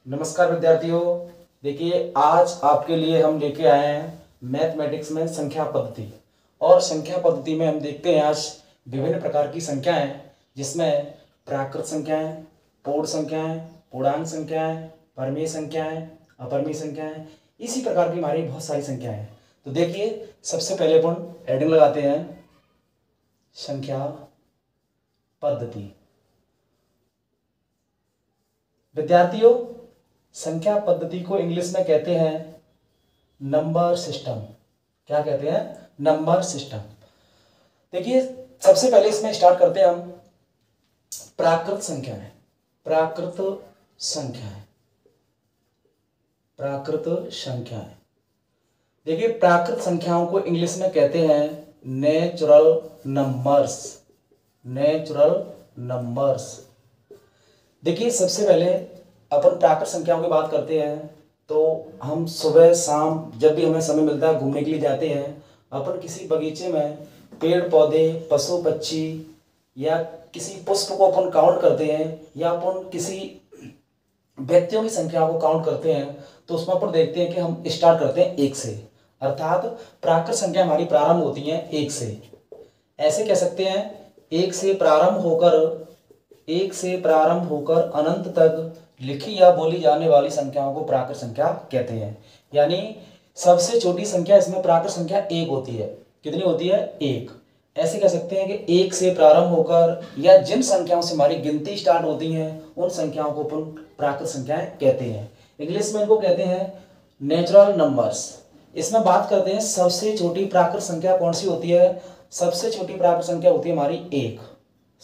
नमस्कार विद्यार्थियों। देखिए, आज आपके लिए हम लेके आए हैं मैथमेटिक्स में संख्या पद्धति। और संख्या पद्धति में हम देखते हैं आज विभिन्न प्रकार की संख्याएं, जिसमें प्राकृत संख्याएं, पूर्ण संख्याएं, पूर्णांक संख्याएं, परमेय संख्याएं, अपरमेय संख्याएं, इसी प्रकार की हमारी बहुत सारी संख्याएं हैं। तो देखिए, सबसे पहले अपन हेडिंग लगाते हैं संख्या पद्धति। विद्यार्थियों, संख्या पद्धति को इंग्लिश में कहते हैं नंबर सिस्टम। क्या कहते हैं? Number system. देखिए, सबसे पहले इसमें स्टार्ट करते हैं हम प्राकृत संख्याएं। प्राकृत संख्याएं, प्राकृत संख्याएं। देखिए, प्राकृत संख्याओं को इंग्लिश में कहते हैं नेचुरल नंबर्स। Natural numbers. देखिए, सबसे पहले अपन प्राकृत संख्याओं की बात करते हैं तो हम सुबह शाम जब भी हमें समय मिलता है घूमने के लिए जाते हैं। अपन किसी बगीचे में पेड़ पौधे, पशु पक्षी या किसी पुष्प को अपन काउंट करते हैं, या अपन किसी व्यक्तियों की संख्या को काउंट करते हैं, तो उसमें अपन देखते हैं कि हम स्टार्ट करते हैं एक से। अर्थात प्राकृत संख्या हमारी प्रारंभ होती है एक से। ऐसे कह सकते हैं एक से प्रारंभ होकर अनंत तक लिखी या बोली जाने वाली संख्याओं को प्राकृत संख्या कहते हैं। यानी सबसे छोटी संख्या इसमें प्राकृत संख्या एक होती है। कितनी होती है? एक। ऐसे कह सकते हैं कि एक से प्रारंभ होकर या जिन संख्याओं से हमारी गिनती स्टार्ट होती है उन संख्याओं को अपन प्राकृत संख्याएं कहते हैं। इंग्लिश में इनको कहते हैं नेचुरल नंबर्स। इसमें बात करते हैं सबसे छोटी प्राकृत संख्या कौन सी होती है। सबसे छोटी प्राकृत संख्या होती है हमारी एक।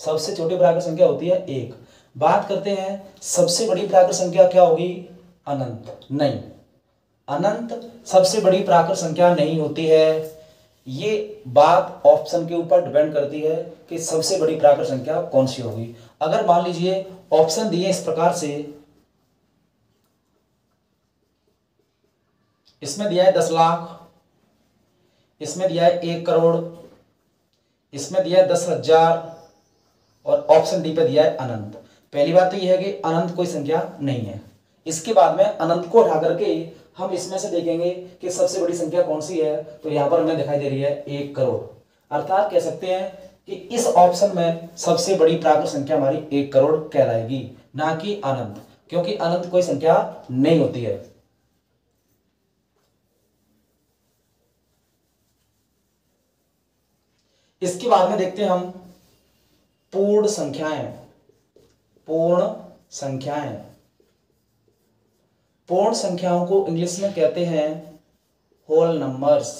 सबसे छोटी प्राकृत संख्या होती है एक। बात करते हैं सबसे बड़ी प्राकृत संख्या क्या होगी? अनंत। नहीं, अनंत सबसे बड़ी प्राकृत संख्या नहीं होती है। ये बात ऑप्शन के ऊपर डिपेंड करती है कि सबसे बड़ी प्राकृत संख्या कौन सी होगी। अगर मान लीजिए ऑप्शन दिए इस प्रकार से, इसमें दिया है 10 लाख, इसमें दिया है 1 करोड़, इसमें दिया है 10,000 और ऑप्शन डी पे दिया है अनंत। पहली बात तो यह है कि अनंत कोई संख्या नहीं है। इसके बाद में अनंत को हटा करके हम इसमें से देखेंगे कि सबसे बड़ी संख्या कौन सी है। तो यहां पर हमें दिखाई दे रही है 1 करोड़। अर्थात कह सकते हैं कि इस ऑप्शन में सबसे बड़ी प्राकृत संख्या हमारी 1 करोड़ कहलाएगी, ना कि अनंत, क्योंकि अनंत कोई संख्या नहीं होती है। इसके बाद में देखते हैं हम पूर्ण संख्याएं। पूर्ण संख्याएं। पूर्ण संख्याओं को इंग्लिश में कहते हैं होल नंबर्स।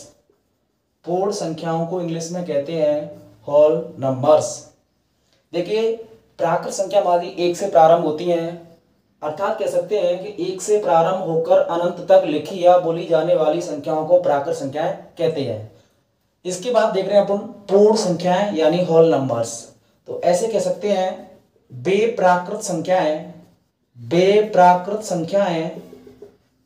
पूर्ण संख्याओं को इंग्लिश में कहते हैं होल नंबर्स। देखिए, प्राकृत संख्या हमारी एक से प्रारंभ होती है। अर्थात कह सकते हैं कि एक से प्रारंभ होकर अनंत तक लिखी या बोली जाने वाली संख्याओं को प्राकृत संख्याएं कहते हैं। इसके बाद देख रहे हैं अपन पूर्ण संख्याएं यानी होल नंबर्स। तो ऐसे कह सकते हैं बेप्राकृत संख्याएं। बेप्राकृत संख्याएं,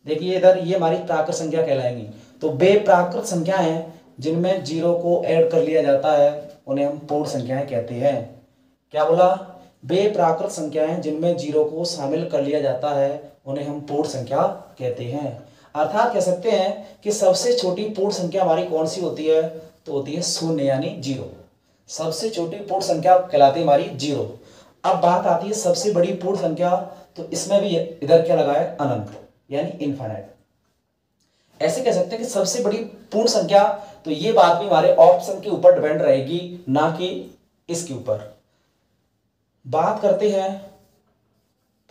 देखिए इधर ये हमारी प्राकृत संख्या कहलाएंगी। तो बेप्राकृत संख्याएं जिनमें जीरो को ऐड कर लिया जाता है उन्हें हम पूर्ण संख्याएं कहते हैं। क्या बोला? बेप्राकृत संख्याएं जिनमें जीरो को शामिल कर लिया जाता है उन्हें हम पूर्ण संख्या कहते हैं। अर्थात कह सकते हैं कि सबसे छोटी पूर्ण संख्या हमारी कौन सी होती है? तो होती है शून्य यानी जीरो। सबसे छोटी पूर्ण संख्या कहलाती है हमारी जीरो। अब बात आती है सबसे बड़ी पूर्ण संख्या। तो इसमें भी इधर क्या लगा है? अनंत यानी इनफाइनाइट। ऐसे कह सकते हैं कि सबसे बड़ी पूर्ण संख्या, तो ये बात भी हमारे ऑप्शन के ऊपर डिपेंड रहेगी, ना कि इसके ऊपर। बात करते हैं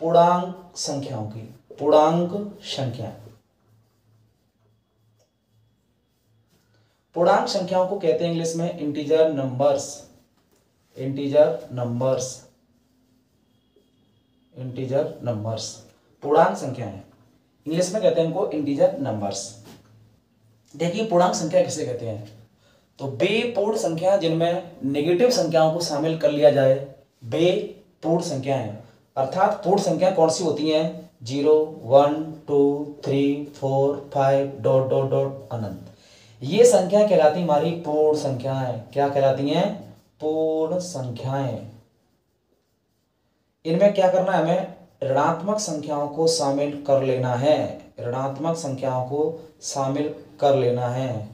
पूर्णांक संख्याओं की। पूर्णांक संख्या। पूर्णांक संख्याओं को कहते हैं इंग्लिश में integer numbers. Integer numbers. Integer numbers. पूर्णांक संख्याएं इंग्लिश में कहते हैं इनको इंटीजर नंबर्स। देखिए, पूर्णांक संख्या किसे कहते हैं? तो बेपूर्ण संख्या जिनमें नेगेटिव संख्याओं को शामिल कर लिया जाए, बेपूर्ण संख्याएं। अर्थात पूर्ण संख्या कौन सी होती हैं? 0, 1, 2, 3, 4, 5 डॉट डॉट डॉट अनंत। ये संख्या कहलाती हमारी पूर्ण संख्याएं। क्या कहलाती हैं? पूर्ण संख्याएं। इनमें क्या करना है हमें? ऋणात्मक संख्याओं को शामिल कर लेना है, ऋणात्मक संख्याओं को शामिल कर लेना है।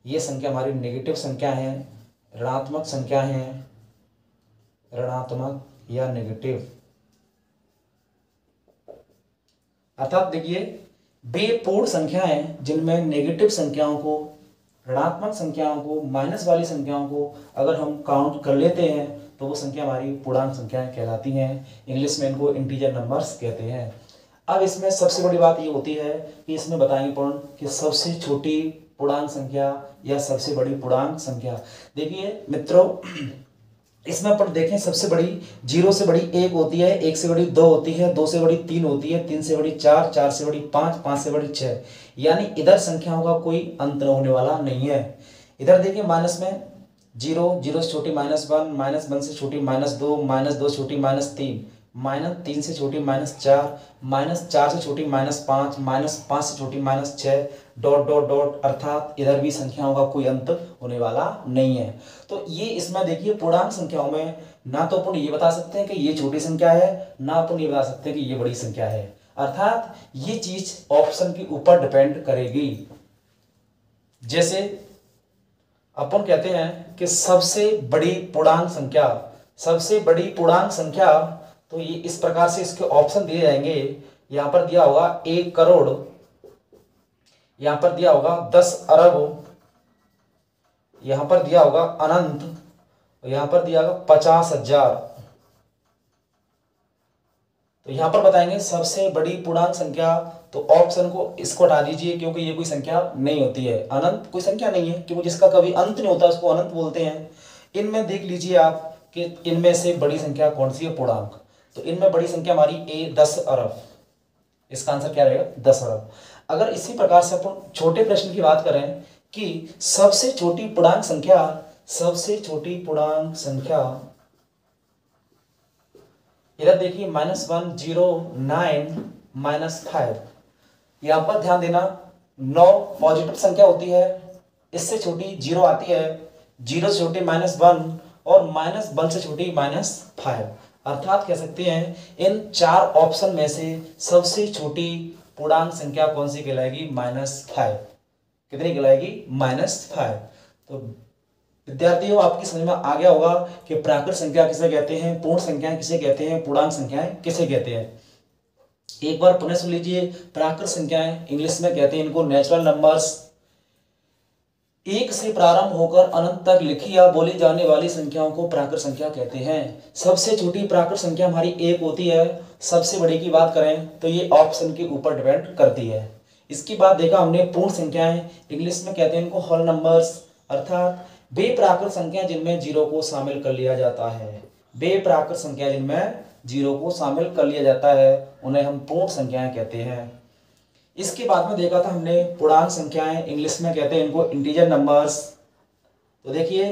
ये संख्या हमारी नेगेटिव संख्या है, ऋणात्मक संख्या है, ऋणात्मक या नेगेटिव। अर्थात देखिए, वे पूर्ण संख्याएं जिनमें नेगेटिव संख्याओं को, ऋणात्मक संख्याओं को, माइनस वाली संख्याओं को अगर हम काउंट कर लेते हैं तो वो संख्या हमारी पूर्णांक संख्याएं कहलाती हैं। इंग्लिश में इनको इंटीजर नंबर्स कहते हैं। अब इसमें सबसे बड़ी बात ये होती है कि इसमें बताएंगे पूर्ण कि सबसे छोटी पूर्णांक संख्या या सबसे बड़ी पूर्णांक संख्या। देखिए मित्रों, इसमें अपन देखें, सबसे बड़ी 0 से बड़ी 1 होती है, 1 से बड़ी 2 होती है, 2 से बड़ी 3 होती है, 3 से बड़ी 4, 4 से बड़ी 5, 5 से बड़ी 6। यानी इधर संख्याओं का कोई अंत होने वाला नहीं है। इधर देखिए माइनस में 0, 0 से छोटी -1, -1 से छोटी -2, -2 से छोटी -3, -3 से छोटी -4, -4 से छोटी -5, -5 से छोटी -6, डॉट डॉट डॉट। अर्थात इधर भी संख्याओं का कोई अंत होने वाला नहीं है। तो ये इसमें देखिए पूर्णांक संख्याओं में ना तो अपन ये बता सकते हैं कि ये छोटी संख्या है, ना अपन ये बता सकते हैं कि ये बड़ी संख्या है। अर्थात ये चीज ऑप्शन के ऊपर डिपेंड करेगी। जैसे अपन कहते हैं कि सबसे बड़ी पूर्णांक संख्या, सबसे बड़ी पूर्णांक संख्या, तो ये इस प्रकार से इसके ऑप्शन दिए जाएंगे। यहां पर दिया होगा 1 करोड़, यहां पर दिया होगा 10 अरब, यहां पर दिया होगा अनंत, यहां पर दिया होगा 50,000। तो यहां पर बताएंगे सबसे बड़ी पूर्णांक संख्या, तो ऑप्शन को इसको हटा दीजिए क्योंकि ये कोई संख्या नहीं होती है। अनंत कोई संख्या नहीं है क्योंकि जिसका कभी अंत नहीं होता उसको अनंत बोलते हैं। इनमें देख लीजिए आप कि इनमें से बड़ी संख्या कौन सी है, पूर्णांक। तो इनमें बड़ी संख्या हमारी 10 अरब, इसका आंसर क्या रहेगा 10 अरब। अगर इसी प्रकार से अपन छोटे प्रश्न की बात करें कि सबसे छोटी पूर्णांक संख्या, सबसे छोटी पूर्णांक संख्या, इधर देखिए -1, 0, 9, -5। यहां पर ध्यान देना 9 पॉजिटिव संख्या होती है, इससे छोटी 0 आती है, 0 से छोटी -1 और -1 से छोटी -5। अर्थात कह सकते हैं इन 4 ऑप्शन में से सबसे छोटी पूर्णांक संख्या कौन सी कहलाएगी, -5। कितनी कहलाएगी, -5। तो विद्यार्थियों आपकी समझ में आ गया होगा कि प्राकृत संख्या किसे कहते हैं, पूर्ण संख्याएं किसे कहते हैं, पूर्णांक संख्याएं किसे कहते हैं। एक बार पुनः सुन लीजिए, प्राकृत संख्याएं इंग्लिश में कहते हैं इनको नेचुरल नंबर्स। 1 से प्रारंभ होकर अनंत तक लिखी या बोली जाने वाली संख्याओं को प्राकृत संख्या कहते हैं। सबसे छोटी प्राकृत संख्या हमारी 1 होती है। सबसे बड़ी की बात करें तो ये ऑप्शन के ऊपर डिपेंड करती है। इसके बाद देखा हमने पूर्ण संख्याएं, इंग्लिश में कहते हैं इनको होल नंबर्स। अर्थात वे प्राकृत संख्या जिनमें 0 को शामिल कर लिया जाता है, वे प्राकृत संख्या जिनमें 0 को शामिल कर लिया जाता है उन्हें हम पूर्ण संख्याएं कहते हैं। इसके बाद में देखा था हमने पूर्णांक संख्याएं, इंग्लिश में कहते हैं इनको इंटीजर नंबर्स। तो देखिए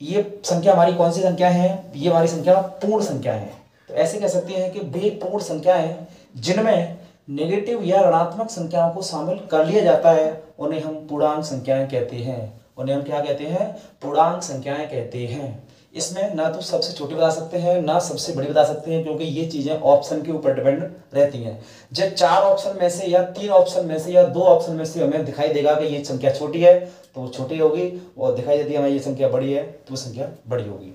ये संख्या हमारी कौन सी संख्या है, ये हमारी संख्या पूर्ण संख्या है। तो ऐसे कह सकते हैं कि वे पूर्ण संख्याएं जिनमें नेगेटिव या ऋणात्मक संख्याओं को शामिल कर लिया जाता है उन्हें हम पूर्णांक संख्याएं कहते हैं। उन्हें हम क्या कहते हैं, पूर्णांक संख्याएं कहते हैं। इसमें ना तो सबसे छोटी बता सकते हैं ना सबसे बड़ी बता सकते हैं क्योंकि ये चीजें ऑप्शन के ऊपर डिपेंड रहती हैं। जब 4 ऑप्शन में से या 3 ऑप्शन में से या 2 ऑप्शन में से हमें दिखाई देगा कि ये संख्या छोटी है तो वो छोटी होगी, और दिखाई देती है हमें ये संख्या बड़ी है तो वो संख्या बड़ी होगी।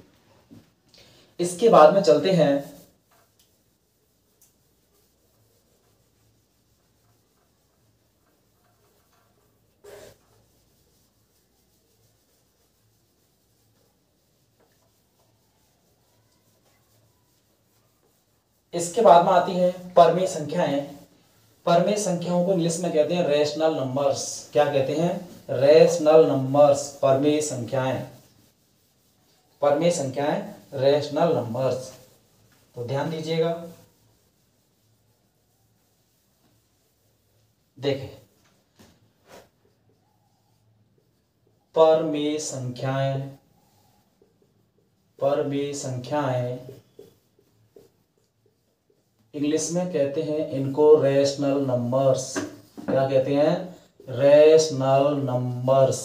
इसके बाद में चलते हैं इसके बाद में आती हैं परमेय संख्याएं। परमेय संख्याओं को इंग्लिश में कहते हैं रेशनल नंबर्स। क्या कहते हैं, रेशनल नंबर्स। परमेय संख्याएं, परमेय संख्याएं रेशनल नंबर्स। तो ध्यान दीजिएगा, देखें परमेय संख्याएं, परमेय संख्याएं इंग्लिश में कहते हैं इनको रेशनल नंबर्स। क्या कहते हैं, रेशनल नंबर्स।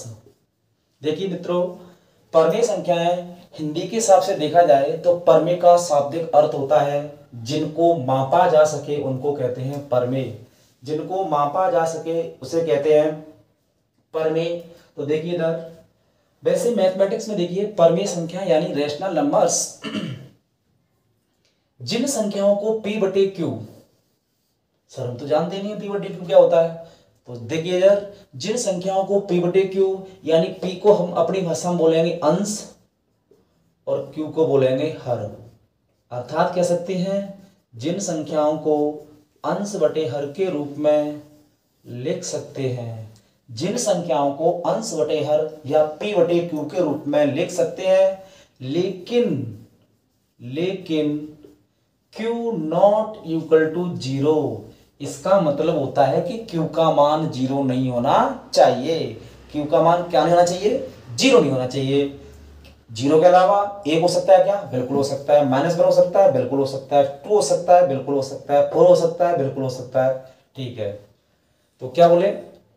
देखिए मित्रों, परमेय संख्याएं हिंदी के हिसाब से देखा जाए तो परमेय का शाब्दिक अर्थ होता है जिनको मापा जा सके उनको कहते हैं परमेय। जिनको मापा जा सके उसे कहते हैं परमेय। तो देखिए इधर, वैसे मैथमेटिक्स में देखिए परमेय संख्या यानी रेशनल नंबर्स जिन संख्याओं को p बटे क्यू, सर हम तो जानते नहीं p बटे क्यू क्या होता है। तो देखिए यार, जिन संख्याओं को p बटे क्यू यानी p को हम अपनी भाषा में बोलेंगे अंश और q को बोलेंगे हर, अर्थात कह सकते हैं जिन संख्याओं को अंश बटे हर के रूप में लिख सकते हैं, जिन संख्याओं को अंश बटे हर या p बटे क्यू के रूप में लिख सकते हैं, लेकिन q नॉट इक्वल टू 0। इसका मतलब होता है कि q का मान 0 नहीं होना चाहिए। q का मान क्या नहीं होना चाहिए? 0 नहीं होना चाहिए। 0 के अलावा 1 हो सकता है क्या? बिल्कुल हो सकता है। -1 हो सकता है, बिल्कुल हो सकता है। 2 हो सकता है, बिल्कुल हो सकता है। 4 हो सकता है, बिल्कुल हो सकता है। ठीक है, तो क्या बोले,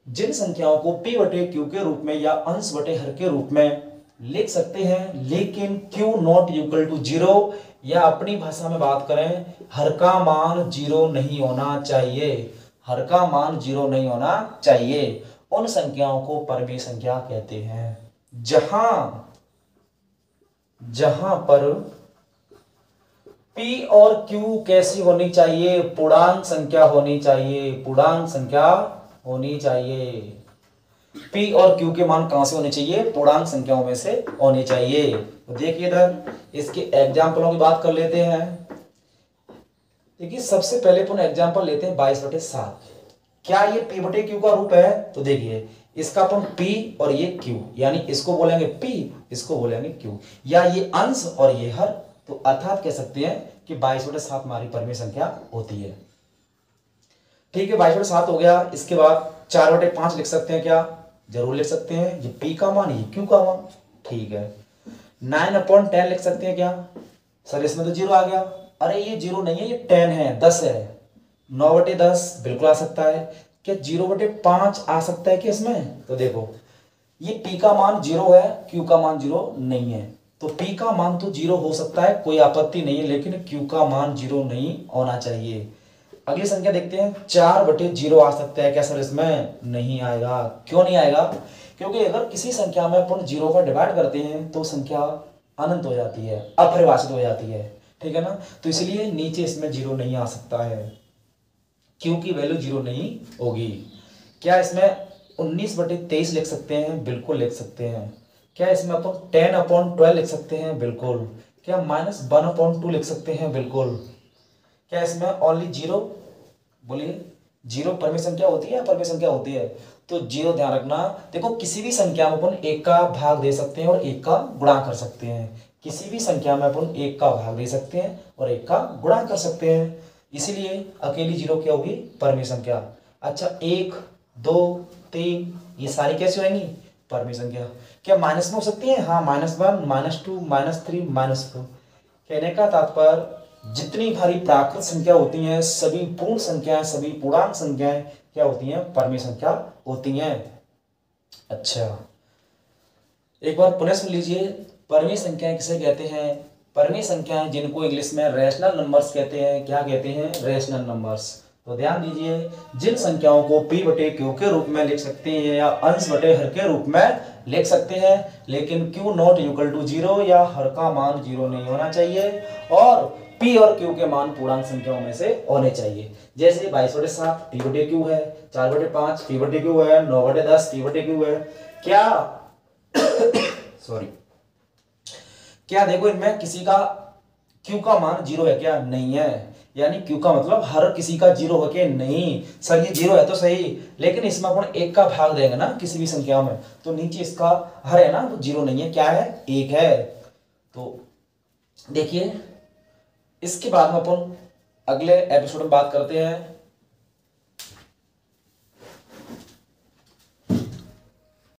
जिन संख्याओं को p बटे क्यू के रूप में या अंश बटे हर के रूप में लिख सकते हैं, लेकिन q नॉट इक्वल टू 0, या अपनी भाषा में बात करें, हर का मान 0 नहीं होना चाहिए। हर का मान 0 नहीं होना चाहिए, उन संख्याओं को परमेय संख्या कहते हैं। जहां पर p और q कैसी होनी चाहिए? पूर्णांक संख्या होनी चाहिए। पूर्णांक संख्या होनी चाहिए। p और q के मान कहां से होने चाहिए? पूर्णांक संख्याओं में से होने चाहिए। तो देखिए इधर, इसके एग्जाम्पलों की बात कर लेते हैं। देखिए सबसे पहले अपन एग्जाम्पल लेते हैं 22/7। क्या ये p बटे q का रूप है? तो देखिए इसका अपन p और ये q, यानी इसको बोलेंगे p, इसको बोलेंगे q, या ये अंश और ये हर। तो अर्थात कह सकते हैं कि 22/7 हमारी परमेय संख्या होती है। ठीक है, 22/7 हो गया। इसके बाद 4/5 लिख सकते हैं क्या? जरूर लिख सकते हैं। ये p का मान, ये q का मान। ठीक है, 9/10 लिख सकते हैं क्या? सर इसमें तो 0 आ गया। अरे ये 0 नहीं है, ये 10 है, 10 है। 9/10 बिल्कुल आ सकता है। क्या 0/5 आ सकता है क्या इसमें? तो देखो ये p का मान 0 है, q का मान 0 नहीं है। तो p का मान तो 0 हो सकता है, कोई आपत्ति नहीं है, लेकिन q का मान 0 नहीं होना चाहिए। अगली संख्या देखते हैं, 4/0 आ सकता है क्या सर इसमें? नहीं आएगा। क्यों नहीं आएगा? क्योंकि अगर किसी संख्या में अपन 0 पर डिवाइड करते हैं तो संख्या अनंत हो जाती है, अपरिभाषित हो जाती है। ठीक है ना, तो इसलिए नीचे इसमें 0 नहीं आ सकता है, q की वैल्यू 0 नहीं होगी। क्या इसमें 19/23 लिख सकते हैं? बिल्कुल लिख सकते हैं। क्या इसमें अपन 10/12 लिख सकते हैं? बिल्कुल। क्या -1/2 लिख सकते हैं? बिल्कुल। क्या इसमें ओनली 0? बोलिए, 0 परमेय संख्या होती है या परमेय संख्या होती है? तो 0 ध्यान रखना। देखो किसी भी संख्या में अपन 1 का भाग दे सकते हैं और 1 का गुणा कर सकते हैं। किसी भी संख्या में अपन 1 का भाग दे सकते हैं और 1 का गुणा कर सकते हैं, इसीलिए अकेली 0 क्या होगी? परमेय संख्या। अच्छा, 1, 2, 3 ये सारी कैसी होंगी? परमेय संख्या। क्या माइनस में हो सकती है? हाँ, -1, -2, -3, -4। कहने का तात्पर्य जितनी भारी प्राकृत संख्या होती हैं, सभी पूर्ण संख्याएं, सभी पूर्णांक संख्याएं क्या होती हैं? परमेय संख्या होती हैं। अच्छा, एक बार पुनः सुन लीजिए, परमेय संख्याएं किसे कहते हैं? परमेय संख्याएं जिनको इंग्लिश में रैशनल नंबर्स कहते हैं। क्या कहते हैं? Rational numbers. तो ध्यान दीजिए, जिन संख्याओं को p बटे q के रूप में लिख सकते हैं या अंश बटे हर के रूप में लिख सकते हैं, लेकिन q नॉट इक्वल टू 0 या हर का मान 0 नहीं होना चाहिए, और p और q के मान पूर्णांक संख्याओं में से होने चाहिए। जैसे 22/7 p बटे q है, 4/5 p बटे q है, 9/10 p बटे q है। क्या सॉरी, क्या देखो इनमें किसी का q का मान 0 है क्या? नहीं है। यानी q का मतलब हर किसी का 0 है क्या? नहीं। सर ये 0 है तो सही, लेकिन इसमें अपन 1 का भाग देंगे ना किसी भी संख्या में, तो नीचे इसका हर है ना, तो 0 नहीं है। क्या है? 1 है। तो देखिए इसके बाद में अपन अगले एपिसोड में बात करते हैं